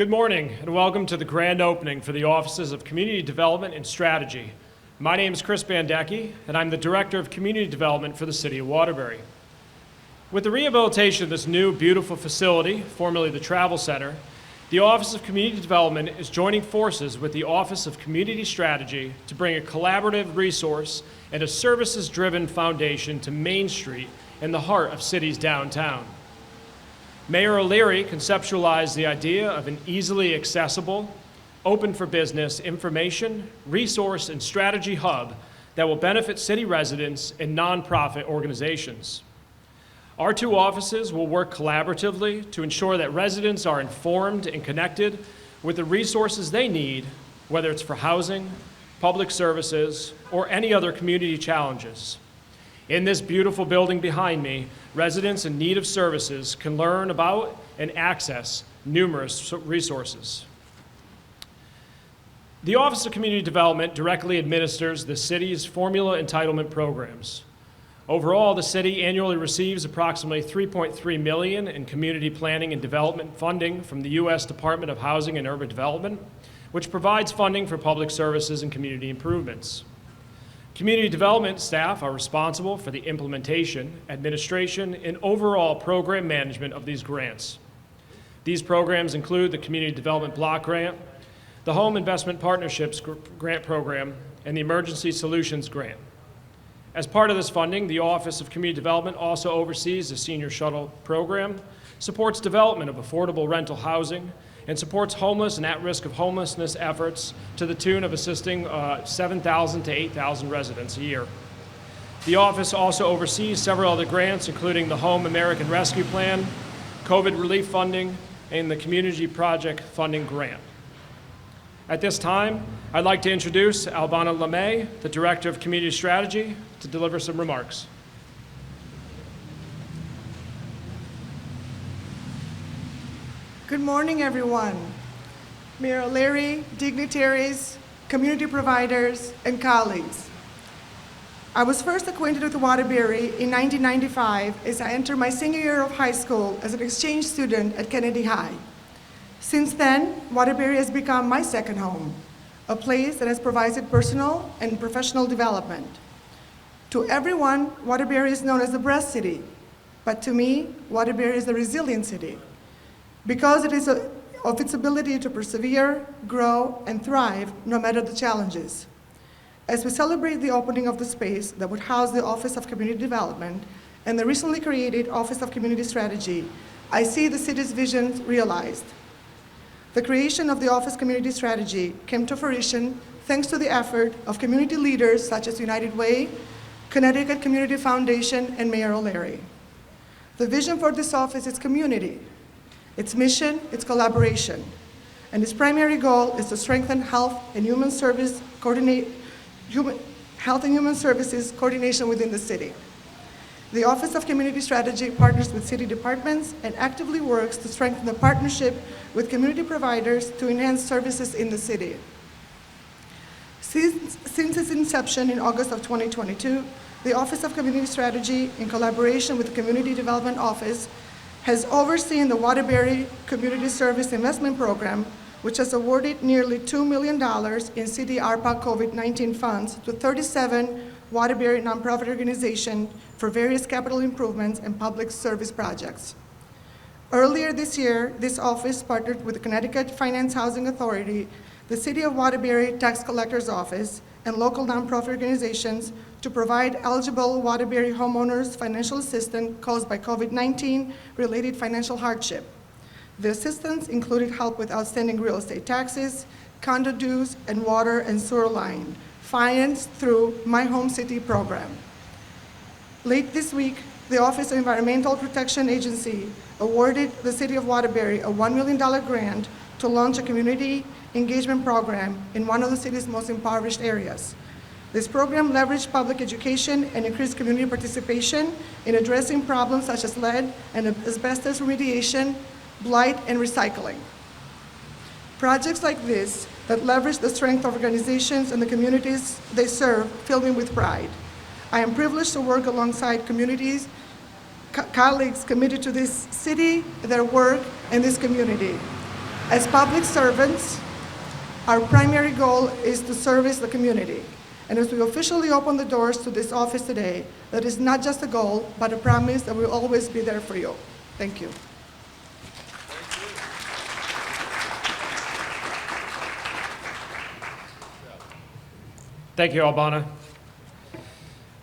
Good morning and welcome to the grand opening for the Offices of Community Development and Strategy. My name is Chris Bandecki and I'm the Director of Community Development for the City of Waterbury. With the rehabilitation of this new beautiful facility, formerly the Travel Center, the Office of Community Development is joining forces with the Office of Community Strategy to bring a collaborative resource and a services-driven foundation to Main Street in the heart of city's downtown. Mayor O'Leary conceptualized the idea of an easily accessible, open for business information, resource, and strategy hub that will benefit city residents and nonprofit organizations. Our two offices will work collaboratively to ensure that residents are informed and connected with the resources they need, whether it's for housing, public services, or any other community challenges. In this beautiful building behind me, residents in need of services can learn about and access numerous resources. The Office of Community Development directly administers the city's formula entitlement programs. Overall, the city annually receives approximately $3.3 million in community planning and development funding from the U.S. Department of Housing and Urban Development, which provides funding for public services and community improvements. Community development staff are responsible for the implementation, administration, and overall program management of these grants. These programs include the Community Development Block Grant, the Home Investment Partnerships Grant Program, and the Emergency Solutions Grant. As part of this funding, the Office of Community Development also oversees the Senior Shuttle Program, supports development of affordable rental housing, and supports homeless and at-risk of homelessness efforts to the tune of assisting 7,000 to 8,000 residents a year. The office also oversees several other grants, including the Home American Rescue Plan, COVID relief funding, and the Community Project Funding Grant. At this time, I'd like to introduce Albana LeMay, the Director of Community Strategy, to deliver some remarks. Good morning, everyone. Mayor O'Leary, dignitaries, community providers, and colleagues. I was first acquainted with Waterbury in 1995 as I entered my senior year of high school as an exchange student at Kennedy High. Since then, Waterbury has become my second home, a place that has provided personal and professional development. To everyone, Waterbury is known as the Breast City, but to me, Waterbury is the resilient city, because it is of its ability to persevere, grow, and thrive no matter the challenges. As we celebrate the opening of the space that would house the Office of Community Development and the recently created Office of Community Strategy, I see the city's vision realized. The creation of the Office Community Strategy came to fruition thanks to the effort of community leaders such as United Way, Connecticut Community Foundation, and Mayor O'Leary. The vision for this office is community. Its mission, its collaboration, and its primary goal is to strengthen health and human services coordination within the city. The Office of Community Strategy partners with city departments and actively works to strengthen the partnership with community providers to enhance services in the city. Since its inception in August of 2022, the Office of Community Strategy, in collaboration with the Community Development Office, has overseen the Waterbury Community Service Investment Program, which has awarded nearly $2 million in city ARPA COVID-19 funds to 37 Waterbury nonprofit organizations for various capital improvements and public service projects. Earlier this year, this office partnered with the Connecticut Finance Housing Authority, the City of Waterbury Tax Collector's Office, and local nonprofit organizations to provide eligible Waterbury homeowners financial assistance caused by COVID-19 related financial hardship. The assistance included help with outstanding real estate taxes, condo dues, and water and sewer line, financed through My Home City program. Late this week, the Office of Environmental Protection Agency awarded the City of Waterbury a $1 million grant to launch a community engagement program in one of the city's most impoverished areas. This program leveraged public education and increased community participation in addressing problems such as lead and asbestos remediation, blight, and recycling. Projects like this that leverage the strength of organizations and the communities they serve fill me with pride. I am privileged to work alongside colleagues committed to this city, their work, and this community. As public servants, our primary goal is to service the community. And as we officially open the doors to this office today, that is not just a goal, but a promise that we'll always be there for you. Thank you. Thank you, Albana.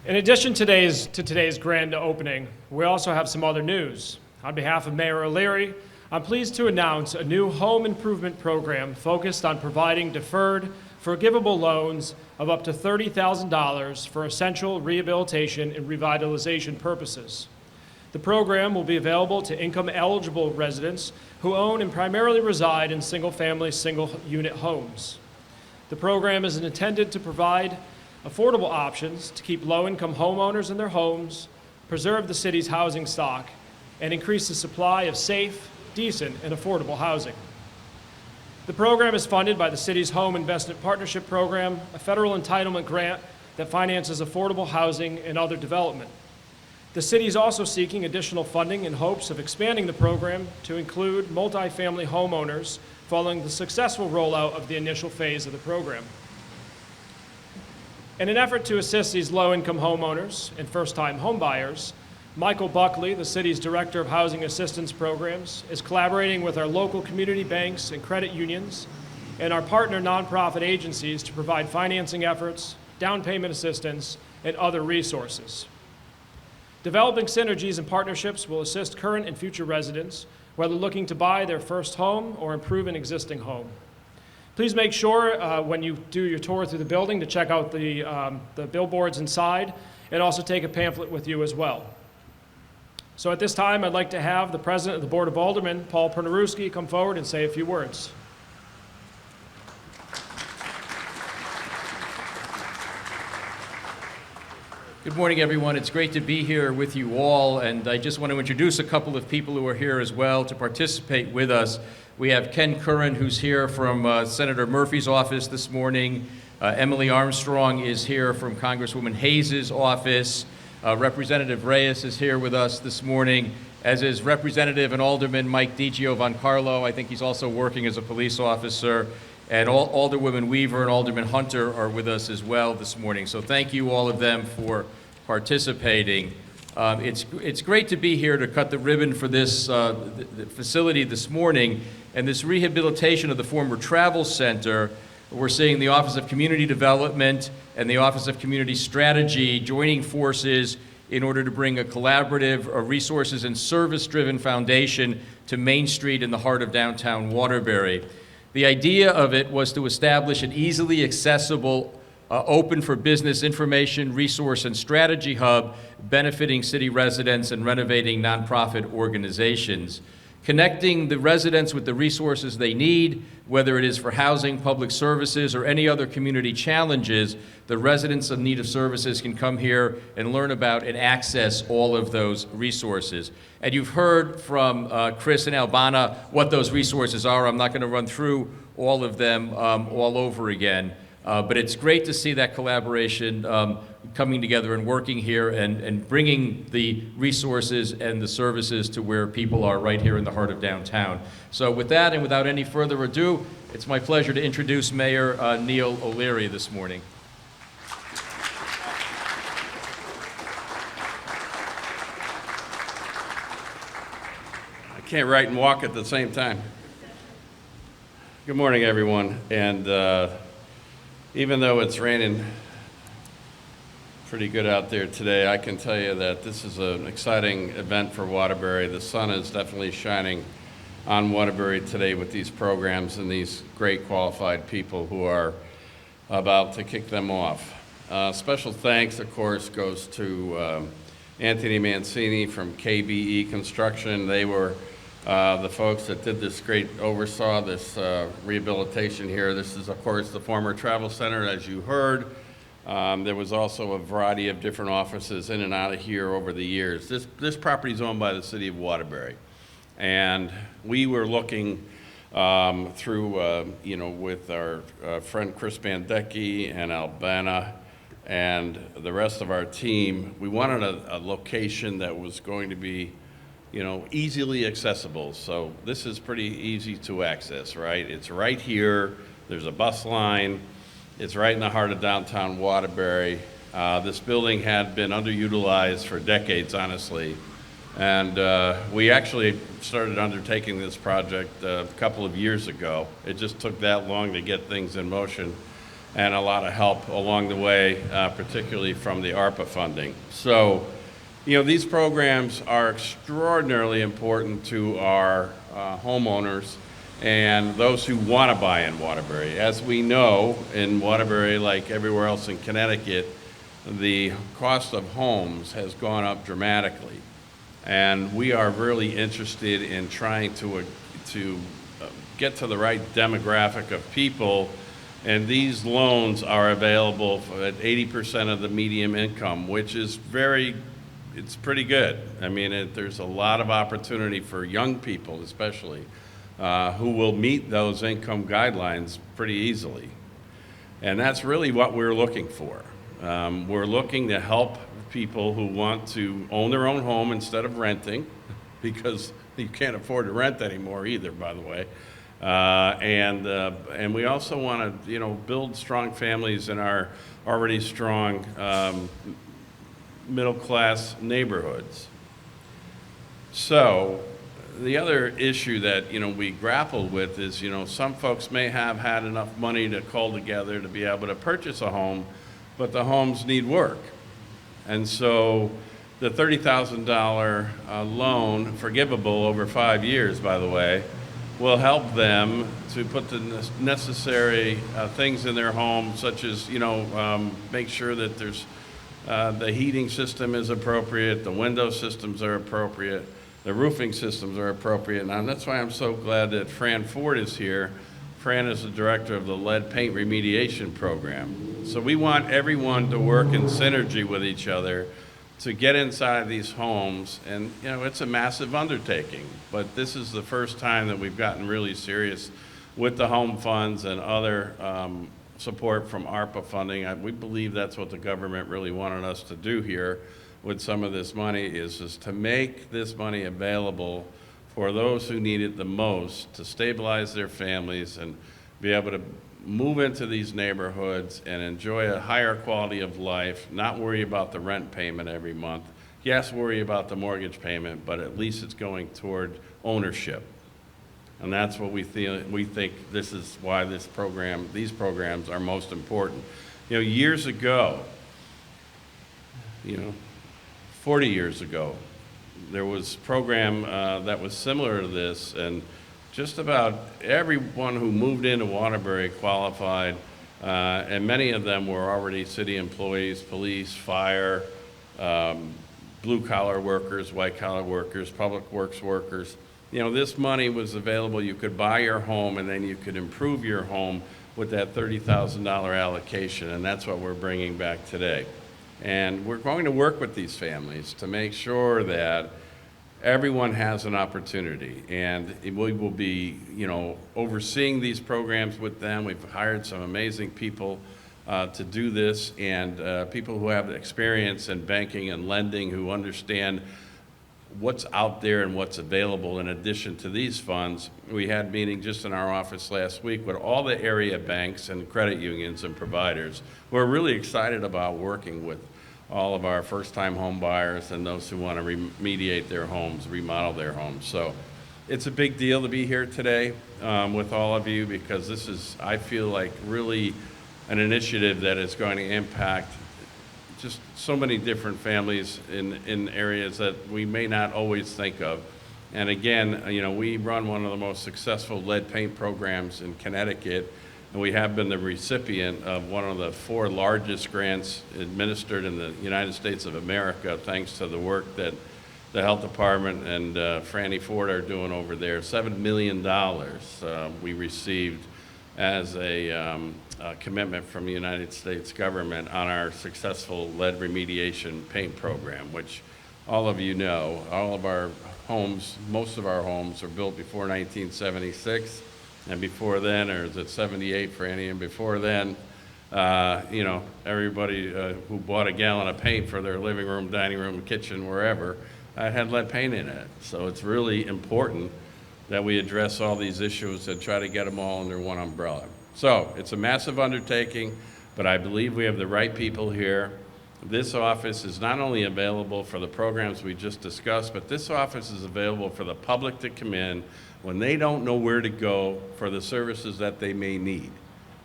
In addition to today's grand opening, we also have some other news. On behalf of Mayor O'Leary, I'm pleased to announce a new home improvement program focused on providing deferred, forgivable loans of up to $30,000 for essential rehabilitation and revitalization purposes. The program will be available to income-eligible residents who own and primarily reside in single-family, single-unit homes. The program is intended to provide affordable options to keep low-income homeowners in their homes, preserve the city's housing stock, and increase the supply of safe, decent, and affordable housing. The program is funded by the city's Home Investment Partnership Program, a federal entitlement grant that finances affordable housing and other development. The city is also seeking additional funding in hopes of expanding the program to include multifamily homeowners following the successful rollout of the initial phase of the program. In an effort to assist these low-income homeowners and first-time homebuyers, Michael Buckley, the city's Director of Housing Assistance Programs, is collaborating with our local community banks and credit unions and our partner nonprofit agencies to provide financing efforts, down payment assistance, and other resources. Developing synergies and partnerships will assist current and future residents, whether looking to buy their first home or improve an existing home. Please make sure when you do your tour through the building to check out the billboards inside and also take a pamphlet with you as well. So at this time, I'd like to have the President of the Board of Aldermen, Paul Pernaruski, come forward and say a few words. Good morning, everyone. It's great to be here with you all, and I just want to introduce a couple of people who are here as well to participate with us. We have Ken Curran, who's here from Senator Murphy's office this morning. Emily Armstrong is here from Congresswoman Hayes' office. Representative Reyes is here with us this morning, as is Representative and Alderman Mike DiGiovancarlo. I think he's also working as a police officer. And Alderwoman Weaver and Alderman Hunter are with us as well this morning. So thank you all of them for participating. It's great to be here to cut the ribbon for this the facility this morning, and this rehabilitation of the former Travel Center. We're seeing the Office of Community Development and the Office of Community Strategy joining forces in order to bring a collaborative, resources and service-driven foundation to Main Street in the heart of downtown Waterbury. The idea of it was to establish an easily accessible, open for business information, resource, and strategy hub benefiting city residents and renovating nonprofit organizations. Connecting the residents with the resources they need, whether it is for housing, public services, or any other community challenges, the residents in need of services can come here and learn about and access all of those resources. And you've heard from Chris and Albana what those resources are. I'm not going to run through all of them all over again. But it's great to see that collaboration coming together and working here and bringing the resources and the services to where people are right here in the heart of downtown. So with that and without any further ado, it's my pleasure to introduce Mayor Neil O'Leary this morning. I can't write and walk at the same time. Good morning, everyone. And even though it's raining pretty good out there today, I can tell you that this is an exciting event for Waterbury. The sun is definitely shining on Waterbury today with these programs and these great qualified people who are about to kick them off. Special thanks, of course, goes to Anthony Mancini from KBE Construction. They were the folks that did this oversaw this rehabilitation here. This is, of course, the former Travel Center, as you heard. There was also a variety of different offices in and out of here over the years. This property is owned by the city of Waterbury. And we were looking through, with our friend Chris Bandecki and Albana and the rest of our team. We wanted a location that was going to be easily accessible. So this is pretty easy to access, right? It's right here. There's a bus line. It's right in the heart of downtown Waterbury. This building had been underutilized for decades, honestly. And we actually started undertaking this project a couple of years ago. It just took that long to get things in motion, and a lot of help along the way, particularly from the ARPA funding. So, these programs are extraordinarily important to our homeowners and those who want to buy in Waterbury. As we know, in Waterbury, like everywhere else in Connecticut, the cost of homes has gone up dramatically. And we are really interested in trying to get to the right demographic of people, and these loans are available at 80% of the median income, which is it's pretty good. I mean, there's a lot of opportunity for young people especially, who will meet those income guidelines pretty easily. And that's really what we're looking for. We're looking to help people who want to own their own home instead of renting, because you can't afford to rent anymore either, by the way. And we also want to, build strong families in our already strong middle-class neighborhoods. So the other issue that, we grapple with is, some folks may have had enough money to cull together to be able to purchase a home, but the homes need work. And so the $30,000 loan, forgivable over 5 years, by the way, will help them to put the necessary things in their home, such as, make sure that there's the heating system is appropriate, the window systems are appropriate, the roofing systems are appropriate. And that's why I'm so glad that Fran Ford is here. Fran is the director of the lead paint remediation program. So we want everyone to work in synergy with each other to get inside these homes. And, it's a massive undertaking, but this is the first time that we've gotten really serious with the home funds and other support from ARPA funding. We believe that's what the government really wanted us to do here with some of this money, is to make this money available for those who need it the most, to stabilize their families and be able to move into these neighborhoods and enjoy a higher quality of life, not worry about the rent payment every month. Yes, worry about the mortgage payment, but at least it's going toward ownership. And that's what we think this is why these programs are most important. Years ago, 40 years ago, there was a program that was similar to this, and just about everyone who moved into Waterbury qualified, and many of them were already city employees, police, fire, blue-collar workers, white-collar workers, public works workers. This money was available. You could buy your home, and then you could improve your home with that $30,000 allocation, and that's what we're bringing back today. And we're going to work with these families to make sure that everyone has an opportunity, and we will be, overseeing these programs with them. We've hired some amazing people to do this, and people who have experience in banking and lending, who understand what's out there and what's available in addition to these funds. We had a meeting just in our office last week with all the area banks and credit unions and providers. We're really excited about working with all of our first-time home buyers and those who want to remediate their homes, remodel their homes. So it's a big deal to be here today with all of you, because this is, I feel like, really an initiative that is going to impact just so many different families in areas that we may not always think of. And again, we run one of the most successful lead paint programs in Connecticut, and we have been the recipient of one of the 4 largest grants administered in the United States of America, thanks to the work that the health department and Franny Ford are doing over there. $7 million we received as a commitment from the United States government on our successful lead remediation paint program, which all of you know. All of our homes, most of our homes are built before 1976, and before then, or is it 78, Franny, and before then, everybody who bought a gallon of paint for their living room, dining room, kitchen, wherever, had lead paint in it. So it's really important that we address all these issues and try to get them all under one umbrella. So it's a massive undertaking, but I believe we have the right people here. This office is not only available for the programs we just discussed, but this office is available for the public to come in when they don't know where to go for the services that they may need.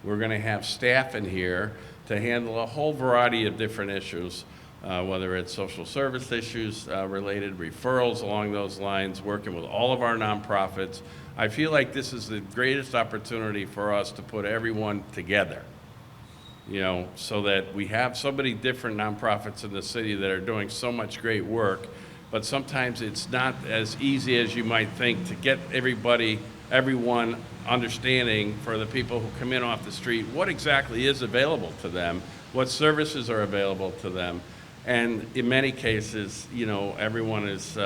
We're going to have staff in here to handle a whole variety of different issues, whether it's social service issues related, referrals along those lines, working with all of our nonprofits. I feel like this is the greatest opportunity for us to put everyone together, you know, so that we have so many different nonprofits in the city that are doing so much great work, but sometimes it's not as easy as you might think to get everyone understanding for the people who come in off the street what exactly is available to them, what services are available to them. And in many cases, you know, everyone is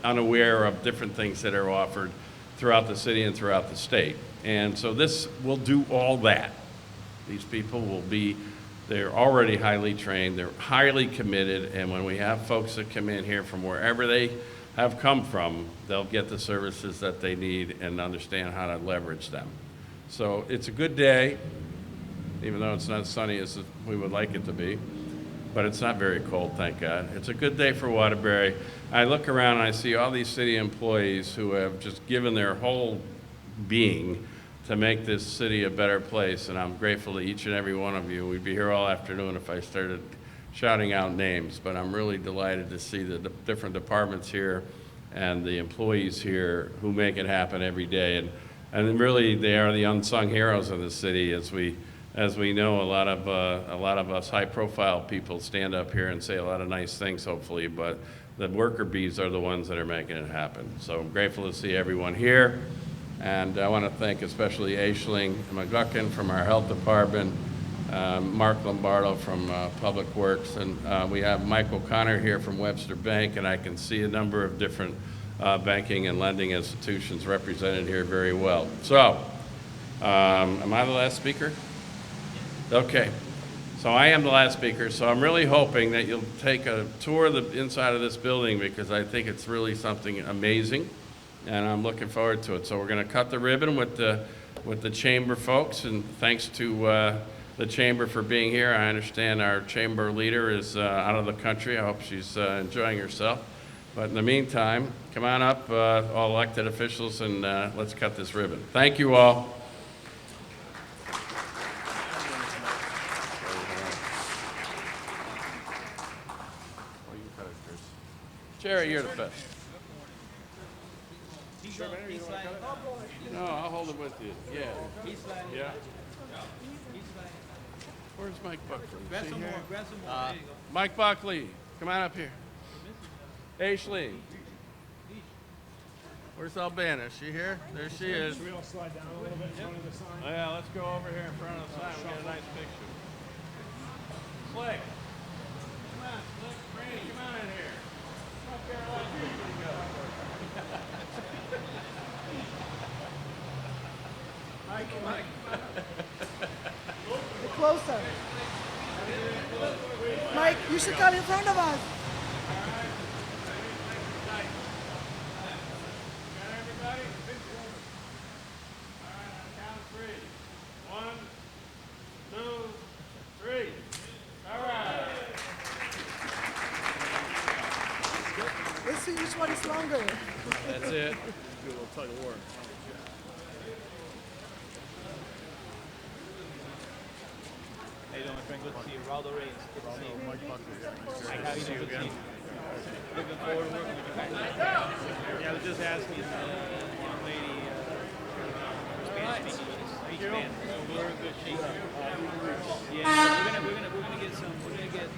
unaware of different things that are offered throughout the city and throughout the state. And so this will do all that. These people will be, they're already highly trained, they're highly committed, and when we have folks that come in here from wherever they have come from, they'll get the services that they need and understand how to leverage them. So it's a good day, even though it's not as sunny as we would like it to be, but it's not very cold, thank God. It's a good day for Waterbury. I look around and I see all these city employees who have just given their whole being to make this city a better place, and I'm grateful to each and every one of you. We'd be here all afternoon if I started shouting out names, but I'm really delighted to see the different departments here and the employees here who make it happen every day. And really, they are the unsung heroes of the city. As we know, a lot of us high-profile people stand up here and say a lot of nice things, hopefully, but the worker bees are the ones that are making it happen. So I'm grateful to see everyone here. And I want to thank especially Aisling McGuckin from our health department, Mark Lombardo from Public Works, and we have Mike O'Connor here from Webster Bank, and I can see a number of different banking and lending institutions represented here very well. So, am I the last speaker? Okay. So I am the last speaker, so I'm really hoping that you'll take a tour of the inside of this building because I think it's really something amazing. And I'm looking forward to it. So we're going to cut the ribbon with the chamber folks, and thanks to the chamber for being here. I understand our chamber leader is out of the country. I hope she's enjoying herself. But in the meantime, come on up, all elected officials, and let's cut this ribbon. Thank you all. Jerry, you're the best. No, I'll hold it with you. Yeah. Yeah. Where's Mike Buckley? Is he here? Mike Buckley, come on up here. Aisling. Where's Albana? Is she here? There she is. Should we all slide down a little bit in front of the sign? Oh, yeah, let's go over here in front of the sign. We get a nice picture. Slick. Come on, Slick. Brady, come on in here. North Carolina, where you go? Mike. Closer. Mike, you should come in front of us. Got everybody? All right, on the count of three. 1, 2, 3. All right. Let's see which one is longer. That's it. Do a little tug of war. How you doing, my friend? Good to see you. Raldo Reyes. Good to see you. Mike Buckley. Mike, how you doing? Good to see you. Looking forward to working with you. Yeah, I was just asking the young lady, Spanish speaking, she's speak Spanish, so we're in good shape. Yeah, we're gonna get some. We're gonna get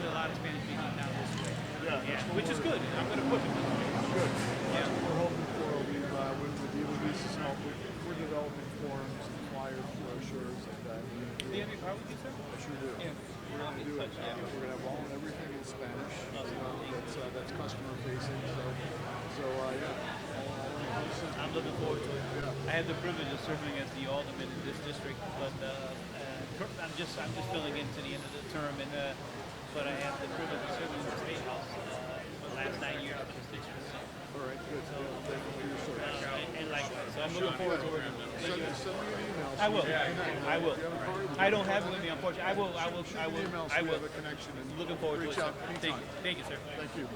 a lot of Spanish speaking now this way. Yeah, which is good. I'm gonna push it. Good. Yeah. We're hoping for with the releases help, we're developing forums and flyers, brochures, like that. Do you have any problem with you, sir? I sure do. Yeah. We're going to do it. We're going to have everything in Spanish. That's customer facing. So yeah. I'm looking forward to it. Yeah. I had the privilege of serving as the alderman in this district, but I'm just filling into the end of the term, and but I had the privilege of serving in the state house last 9 years of jurisdiction. All right, good. Thank you for your service. And likewise. So I'm looking forward to working with you. Send me an email. I will. I will. Do you have a card? I don't have it with me, unfortunately. I will. Shoot me an email so I we will. have a connection. And Looking forward to it. reach Sir. out anytime. Thank you. Thank you, sir. Thank you.